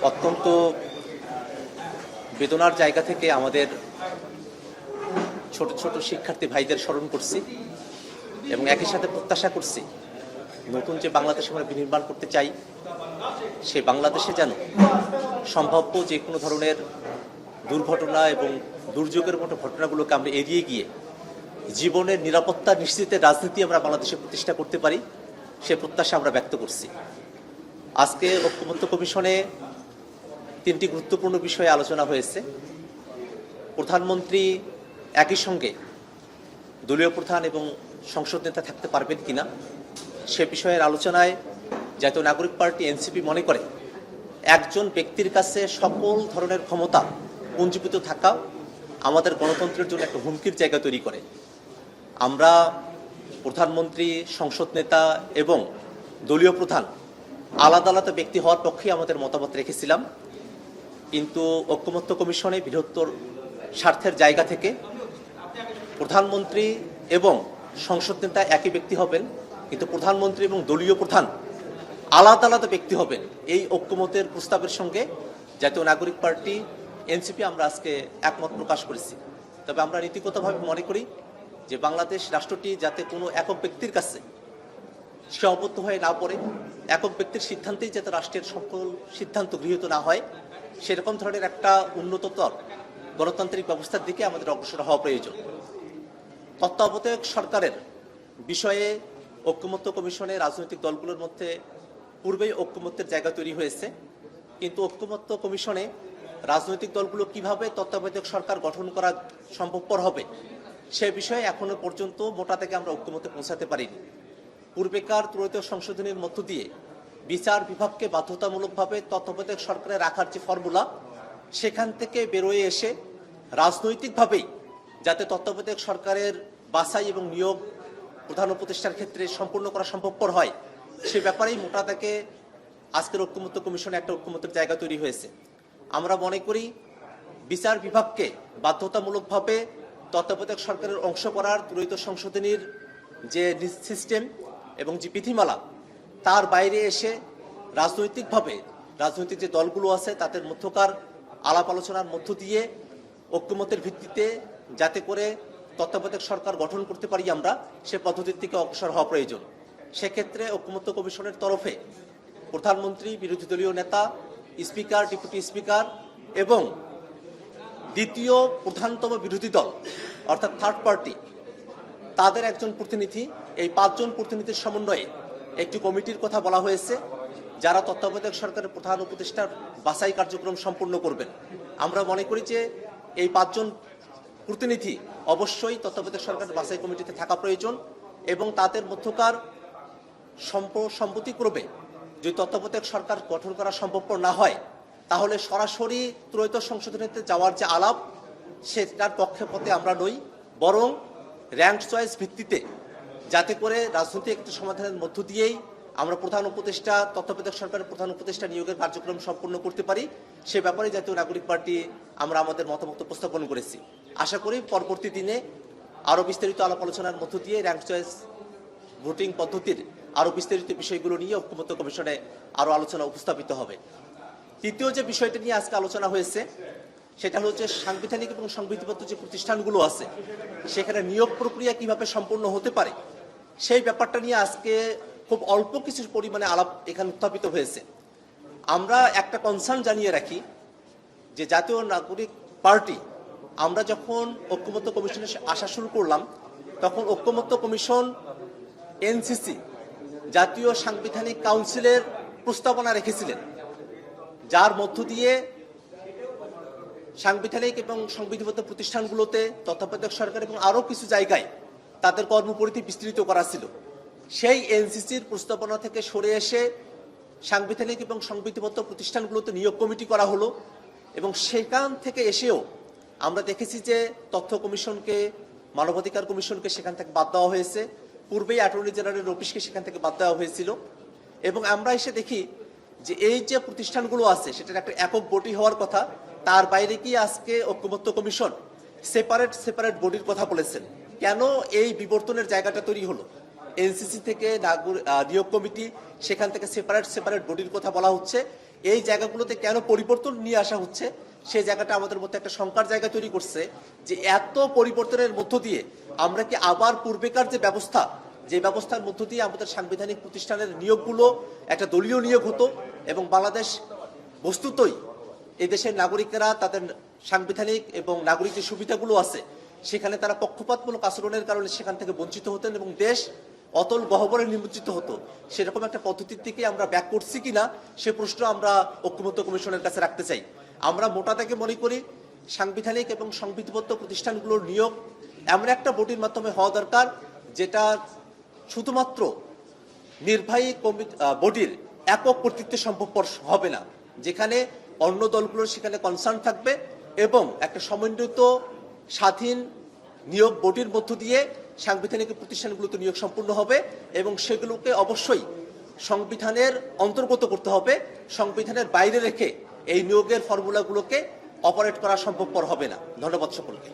অত্যন্ত বেদনার জায়গা থেকে আমাদের ছোট ছোট শিক্ষার্থী ভাইদের স্মরণ করছি এবং একই সাথে প্রত্যাশা করছি নতুন যে বাংলাদেশ আমরা বিনির্মাণ করতে চাই সেই বাংলাদেশে যেন সম্ভাব্য যে কোনো ধরনের দুর্ঘটনা এবং দুর্যোগের মতো ঘটনাগুলোকে আমরা এড়িয়ে গিয়ে জীবনের নিরাপত্তা নিশ্চিতের রাজনীতি আমরা বাংলাদেশে প্রতিষ্ঠা করতে পারি সে প্রত্যাশা আমরা ব্যক্ত করছি। আজকে ঐক্যমত্য কমিশনে তিনটি গুরুত্বপূর্ণ বিষয়ে আলোচনা হয়েছে। প্রধানমন্ত্রী একই সঙ্গে দলীয় প্রধান এবং সংসদ নেতা থাকতে পারবেন কিনা সে বিষয়ের আলোচনায় জাতীয় নাগরিক পার্টি এনসিপি মনে করে একজন ব্যক্তির কাছে সকল ধরনের ক্ষমতা পুঞ্জীভূত থাকা আমাদের গণতন্ত্রের জন্য একটা হুমকির জায়গা তৈরি করে। আমরা প্রধানমন্ত্রী, সংসদ নেতা এবং দলীয় প্রধান আলাদা আলাদা ব্যক্তি হওয়ার পক্ষে আমাদের মতামত রেখেছিলাম, কিন্তু ঐক্যমত্য কমিশনে বৃহত্তর স্বার্থের জায়গা থেকে প্রধানমন্ত্রী এবং সংসদ নেতা একই ব্যক্তি হবেন, কিন্তু প্রধানমন্ত্রী এবং দলীয় প্রধান আলাদা আলাদা ব্যক্তি হবেন। এই ঐক্যমতের প্রস্তাবের সঙ্গে জাতীয় নাগরিক পার্টি এনসিপি আমরা আজকে একমত প্রকাশ করেছি। তবে আমরা নীতিগতভাবে মনে করি যে বাংলাদেশ রাষ্ট্রটি যাতে কোনো একক ব্যক্তির কাছে সীমাবদ্ধ হয়ে না পড়ে, একক ব্যক্তির সিদ্ধান্তেই যাতে রাষ্ট্রের সকল সিদ্ধান্ত গৃহীত না হয়, সেরকম ধরনের একটা উন্নততর গণতান্ত্রিক ব্যবস্থার দিকে আমাদের অগ্রসর হওয়া প্রয়োজন। তত্ত্বাবধায়ক সরকারের বিষয়ে ঐক্যমত্য কমিশনে রাজনৈতিক দলগুলোর মধ্যে পূর্বেই ঐক্যমত্যের জায়গা তৈরি হয়েছে, কিন্তু ঐক্যমত্য কমিশনে রাজনৈতিক দলগুলো কিভাবে তত্ত্বাবধায়ক সরকার গঠন করা সম্ভবপর হবে সে বিষয়ে এখনো পর্যন্ত মোটা থেকে আমরা ঐক্যমত্যে পৌঁছাতে পারিনি। পূর্বেকার ত্রয়োদশ সংশোধনীর মধ্য দিয়ে বিচার বিভাগকে বাধ্যতামূলকভাবে তত্ত্বাবধায়ক সরকারে রাখার যে ফর্মুলা, সেখান থেকে বেরোয় এসে রাজনৈতিকভাবেই যাতে তত্ত্বাবধায়ক সরকারের বাছাই এবং নিয়োগ প্রধান উপদেষ্টার ক্ষেত্রে সম্পূর্ণ করা সম্ভবপর হয়, সে ব্যাপারেই মোটা থেকে আজকের ঐক্যমত্য কমিশনে একটা ঐক্যমত্যের জায়গা তৈরি হয়েছে। আমরা মনে করি বিচার বিভাগকে বাধ্যতামূলকভাবে তত্ত্বাবধায়ক সরকারের অংশ করার ত্রয়োদশ সংশোধনীর যে সিস্টেম এবং যে বিধিমালা, তার বাইরে এসে রাজনৈতিকভাবে রাজনৈতিক যে দলগুলো আছে তাদের মধ্যকার আলাপ আলোচনার মধ্য দিয়ে ঐক্যমতের ভিত্তিতে যাতে করে তত্ত্বাবধায়ক সরকার গঠন করতে পারি আমরা, সে পদ্ধতির থেকে অগ্রসর হওয়া প্রয়োজন। সেক্ষেত্রে ঐক্যমত্য কমিশনের তরফে প্রধানমন্ত্রী, বিরোধী দলীয় নেতা, স্পিকার, ডেপুটি স্পিকার এবং দ্বিতীয় প্রধানতম বিরোধী দল অর্থাৎ থার্ড পার্টি, তাদের একজন প্রতিনিধি, এই 5 জন প্রতিনিধির সমন্বয়ে একটি কমিটির কথা বলা হয়েছে, যারা তত্ত্বাবধায়ক সরকারের প্রধান উপদেষ্টার বাছাই কার্যক্রম সম্পূর্ণ করবেন। আমরা মনে করি যে এই 5 জন প্রতিনিধি অবশ্যই তত্ত্বাবধায়ক সরকারের বাছাই কমিটিতে থাকা প্রয়োজন এবং তাদের মধ্যকার সম্মতিক্রমে যদি তত্ত্বাবধায়ক সরকার গঠন করা সম্ভবপর না হয়, তাহলে সরাসরি ত্রয়োদশ সংশোধনীতে যাওয়ার যে আলাপ, সেটার পক্ষে পথে আমরা নই, বরং র্যাঙ্ক চয়েস ভিত্তিতে যাতে করে রাজনৈতিক একটি সমাধানের মধ্য দিয়েই আমরা প্রধান উপদেষ্টা, তত্ত্বাবধায়ক সরকারের প্রধান উপদেষ্টা নিয়োগের কার্যক্রম সম্পূর্ণ করতে পারি, সে ব্যাপারে জাতীয় নাগরিক পার্টি আমরা আমাদের মতামত উপস্থাপন করেছি। আশা করি পরবর্তী দিনে আরও বিস্তারিত আলাপ আলোচনার মধ্য দিয়ে র্যাঙ্ক চয়েস ভোটিং পদ্ধতির আরও বিস্তারিত বিষয়গুলো নিয়ে ঐক্যমত্য কমিশনে আরও আলোচনা উপস্থাপিত হবে। তৃতীয় যে বিষয়টি নিয়ে আজকে আলোচনা হয়েছে সেটা হচ্ছে সাংবিধানিক এবং সংবিধিবদ্ধ যে প্রতিষ্ঠানগুলো আছে সেখানে নিয়োগ প্রক্রিয়া কিভাবে সম্পূর্ণ হতে পারে, সেই ব্যাপারটা নিয়ে আজকে খুব অল্প কিছু পরিমাণে আলাপ এখানে উত্থাপিত হয়েছে। আমরা একটা কনসার্ন জানিয়ে রাখি যে জাতীয় নাগরিক পার্টি আমরা যখন ঐক্যমত্য কমিশনে আসা শুরু করলাম, তখন ঐক্যমত্য কমিশন এনসিসি জাতীয় সাংবিধানিক কাউন্সিলের প্রস্তাবনা রেখেছিলেন, যার মধ্য দিয়ে সাংবিধানিক এবং সংবিধিবদ্ধ প্রতিষ্ঠানগুলোতে তত্ত্বাবধায়ক সরকার এবং আরও কিছু জায়গায় তাদের কর্মপরিধি বিস্তৃত করা ছিল। সেই এনসিসির প্রস্তাবনা থেকে সরে এসে সাংবিধানিক এবং সংবিধিবদ্ধ প্রতিষ্ঠানগুলোতে নিয়োগ কমিটি করা হলো এবং সেখান থেকে এসেও আমরা দেখেছি যে তথ্য কমিশনকে, মানবাধিকার কমিশনকে সেখান থেকে বাদ দেওয়া হয়েছে, পূর্বেই অ্যাটর্নি জেনারেল অফিসকে সেখান থেকে বাদ দেওয়া হয়েছিল এবং আমরা এসে দেখি যে এই যে প্রতিষ্ঠানগুলো আছে সেটার একটা একক বডি হওয়ার কথা, তার বাইরে কি আজকে ঐক্যমত্য কমিশন সেপারেট বডির কথা বলেছেন। কেন এই বিবর্তনের জায়গাটা তৈরি হলো? এনসিসি থেকে নিয়োগ কমিটি, সেখান থেকে সেপারেট বডির কথা বলা হচ্ছে। এই জায়গাগুলোতে কেন পরিবর্তন নিয়ে আসা হচ্ছে সেই জায়গাটা আমাদের মধ্যে একটা শঙ্কার জায়গা তৈরি করছে যে এত পরিবর্তনের মধ্য দিয়ে আমরা কি আবার পূর্বেকার যে ব্যবস্থার মধ্য দিয়ে আমাদের সাংবিধানিক প্রতিষ্ঠানের নিয়োগগুলো একটা দলীয় নিয়োগ হতো এবং বাংলাদেশ বস্তুতই এই দেশের নাগরিকেরা তাদের সাংবিধানিক এবং নাগরিক যে সুবিধাগুলো আছে সেখানে তারা পক্ষপাতমূলক আচরণের কারণে সেখান থেকে বঞ্চিত হতেন এবং দেশ অতল গহ্বরে নিমজ্জিত হতো, সেরকম একটা পদ্ধতির দিকে আমরা ব্যাক করছি কিনা সে প্রশ্ন আমরা ঐক্যমত্য কমিশনের কাছে রাখতে চাই। আমরা মোটা থেকে মনে করি সাংবিধানিক এবং সংবিধিবদ্ধ প্রতিষ্ঠানগুলোর নিয়োগ এমন একটা বডির মাধ্যমে হওয়া দরকার যেটা শুধুমাত্র নির্বাহী বডির একক কর্তৃত্বে সম্ভবপর হবে না, যেখানে অন্য দলগুলোর সেখানে কনসার্ন থাকবে এবং একটা সমন্বিত স্বাধীন নিয়োগ বডির মধ্য দিয়ে সাংবিধানিক প্রতিষ্ঠানগুলোতে নিয়োগ সম্পূর্ণ হবে এবং সেগুলোকে অবশ্যই সংবিধানের অন্তর্গত করতে হবে। সংবিধানের বাইরে রেখে এই নিয়োগের ফর্মুলাগুলোকে অপারেট করা সম্ভবপর হবে না। ধন্যবাদ সকলকে।